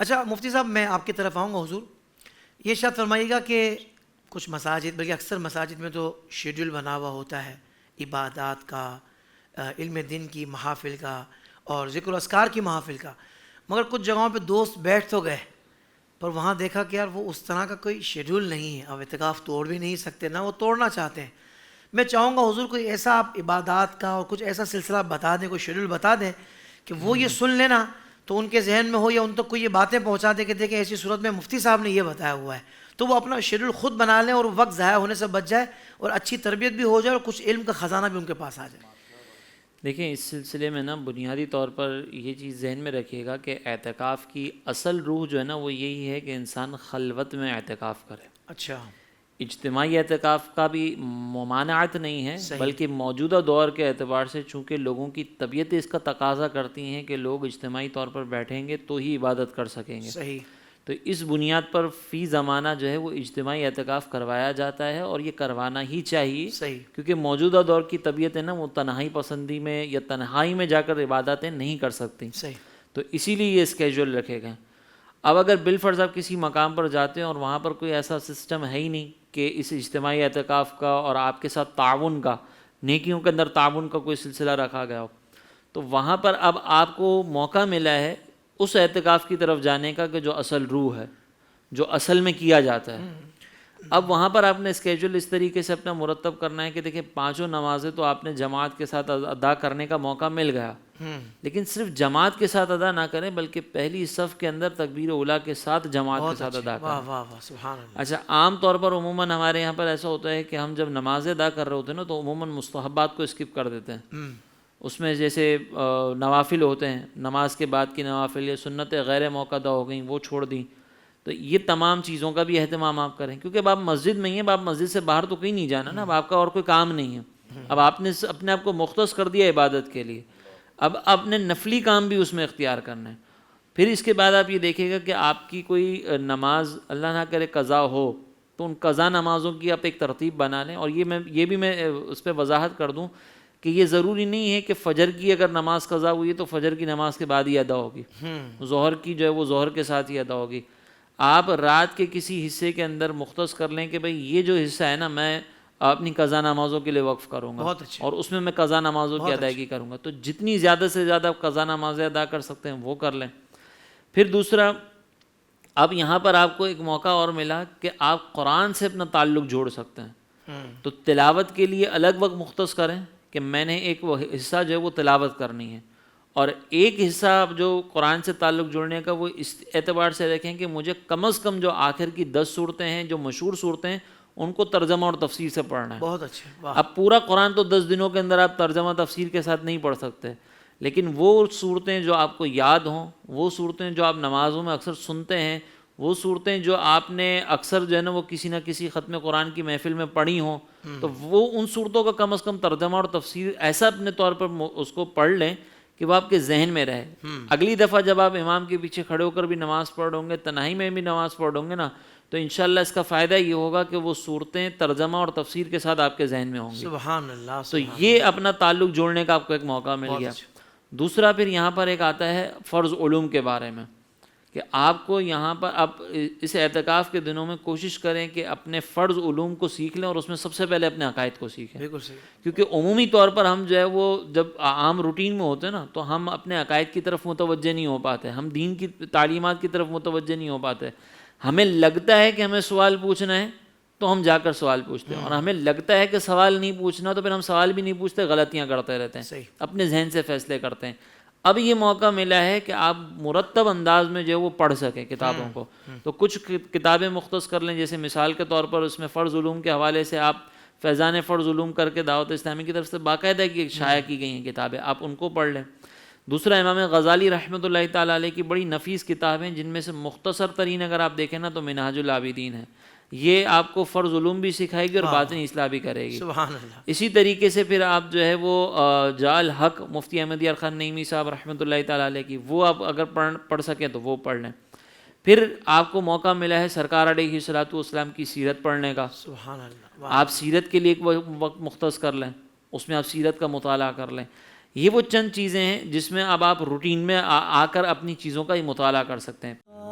اچھا مفتی صاحب میں آپ کی طرف آؤں گا حضور. یہ شاید فرمائیے گا کہ کچھ مساجد بلکہ اکثر مساجد میں تو شیڈول بنا ہوا ہوتا ہے عبادات کا، علم دین کی محافل کا اور ذکر و اذکار کی محافل کا، مگر کچھ جگہوں پہ دوست بیٹھ تو گئے پر وہاں دیکھا کہ یار وہ اس طرح کا کوئی شیڈول نہیں ہے، اب اعتکاف توڑ بھی نہیں سکتے نہ وہ توڑنا چاہتے ہیں. میں چاہوں گا حضور کوئی ایسا آپ عبادات کا اور کچھ ایسا سلسلہ بتا دیں، کوئی شیڈول بتا دیں کہ وہ یہ سن لینا تو ان کے ذہن میں ہو یا ان تک کوئی یہ باتیں پہنچا دے کہ دیکھیں ایسی صورت میں مفتی صاحب نے یہ بتایا ہوا ہے، تو وہ اپنا شیڈول خود بنا لیں اور وقت ضائع ہونے سے بچ جائے اور اچھی تربیت بھی ہو جائے اور کچھ علم کا خزانہ بھی ان کے پاس آ جائے. دیکھیں اس سلسلے میں نا بنیادی طور پر یہ چیز ذہن میں رکھیے گا کہ اعتکاف کی اصل روح جو ہے نا وہ یہی ہے کہ انسان خلوت میں اعتکاف کرے. اچھا، اجتماعی اعتکاف کا بھی ممانعت نہیں ہے، بلکہ موجودہ دور کے اعتبار سے چونکہ لوگوں کی طبیعتیں اس کا تقاضا کرتی ہیں کہ لوگ اجتماعی طور پر بیٹھیں گے تو ہی عبادت کر سکیں گے، صحیح. تو اس بنیاد پر فی زمانہ جو ہے وہ اجتماعی اعتکاف کروایا جاتا ہے اور یہ کروانا ہی چاہیے. صحیح. کیونکہ موجودہ دور کی طبیعت ہے نا وہ تنہائی پسندی میں یا تنہائی میں جا کر عبادتیں نہیں کر سکتی، صحیح. تو اسی لیے یہ اسکیجول رکھے گئے. اب اگر بالفرض آپ کسی مقام پر جاتے ہیں اور وہاں پر کوئی ایسا سسٹم ہے ہی نہیں کہ اس اجتماعی اعتکاف کا اور آپ کے ساتھ تعاون کا، نیکیوں کے اندر تعاون کا کوئی سلسلہ رکھا گیا ہو، تو وہاں پر اب آپ کو موقع ملا ہے اس اعتکاف کی طرف جانے کا کہ جو اصل روح ہے، جو اصل میں کیا جاتا ہے. اب وہاں پر آپ نے اسکیجول اس طریقے سے اپنا مرتب کرنا ہے کہ دیکھیں پانچوں نمازیں تو آپ نے جماعت کے ساتھ ادا کرنے کا موقع مل گیا، لیکن صرف جماعت کے ساتھ ادا نہ کریں بلکہ پہلی صف کے اندر تکبیر اولیٰ کے ساتھ جماعت کے ساتھ ادا کریں. واہ واہ واہ، سبحان اللہ. اچھا، عام طور پر عموماً ہمارے یہاں پر ایسا ہوتا ہے کہ ہم جب نمازیں ادا کر رہے ہوتے ہیں نا تو عموماً مستحبات کو اسکپ کر دیتے ہیں. اس میں جیسے نوافل ہوتے ہیں، نماز کے بعد کی نوافل یا سنتیں غیر موقعہ ہو گئیں وہ چھوڑ دیں، تو یہ تمام چیزوں کا بھی اہتمام آپ کریں. کیونکہ اب آپ مسجد میں ہی ہیں، اب آپ مسجد سے باہر تو کہیں نہیں جانا نا، اب آپ کا اور کوئی کام نہیں ہے، اب آپ نے اپنے آپ کو مختص کر دیا عبادت کے لیے، اب آپ نے نفلی کام بھی اس میں اختیار کرنا ہے. پھر اس کے بعد آپ یہ دیکھیں گا کہ آپ کی کوئی نماز اللہ نہ کرے قضا ہو تو ان قضا نمازوں کی آپ ایک ترتیب بنا لیں. اور یہ بھی میں اس پہ وضاحت کر دوں کہ یہ ضروری نہیں ہے کہ فجر کی اگر نماز قضا ہوئی ہے تو فجر کی نماز کے بعد ہی ادا ہوگی، ظہر کی جو ہے وہ ظہر کے ساتھ ہی ادا ہوگی. آپ رات کے کسی حصے کے اندر مختص کر لیں کہ بھئی یہ جو حصہ ہے نا میں اپنی قضا نمازوں کے لیے وقف کروں گا اور اس میں قضا نمازوں کی ادائیگی کروں گا. تو جتنی زیادہ سے زیادہ قضا نمازیں ادا کر سکتے ہیں وہ کر لیں. پھر دوسرا، اب یہاں پر آپ کو ایک موقع اور ملا کہ آپ قرآن سے اپنا تعلق جوڑ سکتے ہیں، تو تلاوت کے لیے الگ وقت مختص کریں کہ میں نے ایک حصہ جو ہے وہ تلاوت کرنی ہے، اور ایک حصہ جو قرآن سے تعلق جوڑنے کا وہ اس اعتبار سے رکھیں کہ مجھے کم از کم جو آخر کی 10 صورتیں ہیں جو مشہور صورتیں ہیں ان کو ترجمہ اور تفسیر سے پڑھنا ہے. بہت اچھے. اب پورا قرآن تو 10 دنوں کے اندر آپ ترجمہ تفسیر کے ساتھ نہیں پڑھ سکتے، لیکن وہ صورتیں جو آپ کو یاد ہوں، وہ صورتیں جو آپ نمازوں میں اکثر سنتے ہیں، وہ صورتیں جو آپ نے اکثر جو ہے نا وہ کسی نہ کسی ختم قرآن کی محفل میں پڑھی ہوں، تو وہ ان صورتوں کا کم از کم ترجمہ اور تفسیر ایسا اپنے طور پر اس کو پڑھ لیں کہ وہ آپ کے ذہن میں رہے. اگلی دفعہ جب آپ امام کے پیچھے کھڑے ہو کر بھی نماز پڑھ ہوں گے، تنہائی میں بھی نماز پڑھ ہوں گے نا، تو انشاءاللہ اس کا فائدہ یہ ہوگا کہ وہ صورتیں ترجمہ اور تفسیر کے ساتھ آپ کے ذہن میں ہوں گی. سبحان اللہ. تو یہ اپنا تعلق جوڑنے کا آپ کو ایک موقع مل گیا. دوسرا پھر یہاں پر ایک آتا ہے فرض علوم کے بارے میں کہ آپ کو یہاں پر آپ اس اعتکاف کے دنوں میں کوشش کریں کہ اپنے فرض علوم کو سیکھ لیں اور اس میں سب سے پہلے اپنے عقائد کو سیکھیں. بالکل صحیح. کیونکہ عمومی طور پر ہم جو ہے وہ جب عام روٹین میں ہوتے ہیں نا تو ہم اپنے عقائد کی طرف متوجہ نہیں ہو پاتے، ہم دین کی تعلیمات کی طرف متوجہ نہیں ہو پاتے. ہمیں لگتا ہے کہ ہمیں سوال پوچھنا ہے تو ہم جا کر سوال پوچھتے ہیں، اور ہمیں لگتا ہے کہ سوال نہیں پوچھنا تو پھر ہم سوال بھی نہیں پوچھتے، غلطیاں کرتے رہتے ہیں، اپنے ذہن سے فیصلے کرتے ہیں. اب یہ موقع ملا ہے کہ آپ مرتب انداز میں جو ہے وہ پڑھ سکیں کتابوں کو، تو کچھ کتابیں مختص کر لیں. جیسے مثال کے طور پر اس میں فرض علوم کے حوالے سے آپ فیضان فرض علوم کر کے دعوت اسلامی کی طرف سے باقاعدہ کی شائع کی گئی ہیں کتابیں، آپ ان کو پڑھ لیں. دوسرا، امام غزالی رحمۃ اللہ تعالیٰ علیہ کی بڑی نفیس کتابیں جن میں سے مختصر ترین اگر آپ دیکھیں نا تو منہاج العابدین ہے. یہ آپ کو فرض علوم بھی سکھائے گی اور باطنی اصلاح بھی کرے گی. سبحان اللہ. اسی طریقے سے پھر آپ جو ہے وہ جال حق مفتی احمد یار خان نعیمی صاحب رحمۃ اللہ تعالیٰ علیہ کی، وہ آپ اگر پڑھ سکیں تو وہ پڑھ لیں. پھر آپ کو موقع ملا ہے سرکار علیہ الصلوۃ والسلام کی سیرت پڑھنے کا. سبحان اللہ. آپ سیرت کے لیے ایک وقت مختص کر لیں، اس میں آپ سیرت کا مطالعہ کر لیں. یہ وہ چند چیزیں ہیں جس میں اب آپ روٹین میں آ کر اپنی چیزوں کا ہی مطالعہ کر سکتے ہیں.